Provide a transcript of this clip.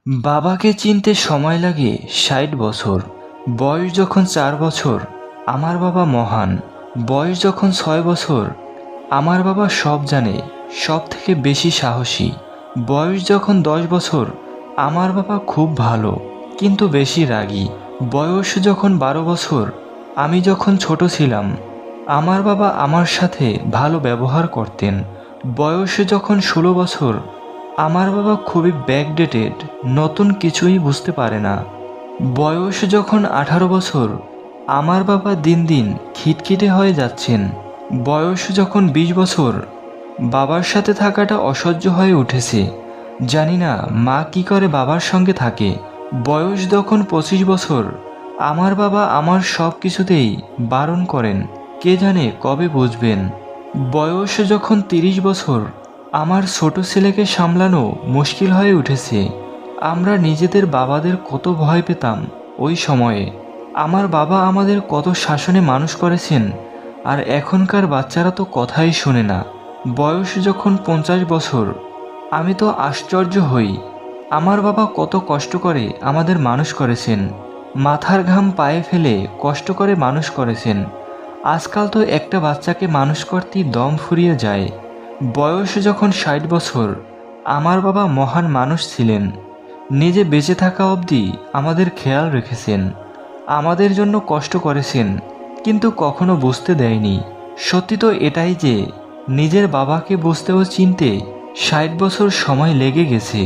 বাবাকে চিনতে সময় লাগে ৬০ বছর। বয়স যখন ৪ বছর আমার বাবা মহান। বয়স যখন ৬ বছর আমার বাবা সব জানে, সব থেকে বেশি সাহসী। বয়স যখন ১০ বছর আমার বাবা খুব ভালো কিন্তু বেশি রাগী। বয়স যখন ১২ বছর আমি যখন ছোট ছিলাম আমার বাবা আমার সাথে ভালো ব্যবহার করতেন। বয়স যখন ১৬ বছর আমার বাবা খুবই ব্যাকডেটেড, নতুন কিছুই বুঝতে পারে না। বয়স যখন ১৮ বছর আমার বাবা দিন দিন খিটখিটে হয়ে যাচ্ছেন। বয়স যখন ২০ বছর বাবার সাথে থাকাটা অসহ্য হয়ে উঠেছে। জানি না মা কি করে বাবার সঙ্গে থাকে। বয়স যখন ২৫ বছর আমার বাবা আমার সব কিছুতেই বারণ করেন, কে জানে কবে বুঝবেন। বয়স যখন ৩০ বছর আমার ছোট ছেলেকে সামলানো মুশকিল হয়ে উঠেছে। আমরা নিজেদের বাবাদের কত ভয় পেতাম ওই সময়ে। আমার বাবা আমাদের কত শাসনে মানুষ করেছেন, আর এখনকার বাচ্চারা তো কথাই শোনে না। বয়স যখন ৫০ বছর আমি তো আশ্চর্য হই, আমার বাবা কত কষ্ট করে আমাদের মানুষ করেছেন। মাথার ঘাম পায়ে ফেলে কষ্ট করে মানুষ করেছেন। আজকাল তো একটা বাচ্চাকে মানুষ করতেই দম ফুরিয়ে যায়। বয়স যখন ৬০ বছর আমার বাবা মহান মানুষ ছিলেন। নিজে বেঁচে থাকা অবধি আমাদের খেয়াল রেখেছেন, আমাদের জন্য কষ্ট করেছেন, কিন্তু কখনো বুঝতে দেয়নি। সত্যি তো এটাই যে নিজের বাবাকে বুঝতে ও চিনতে ৬০ বছর সময় লেগে গেছে।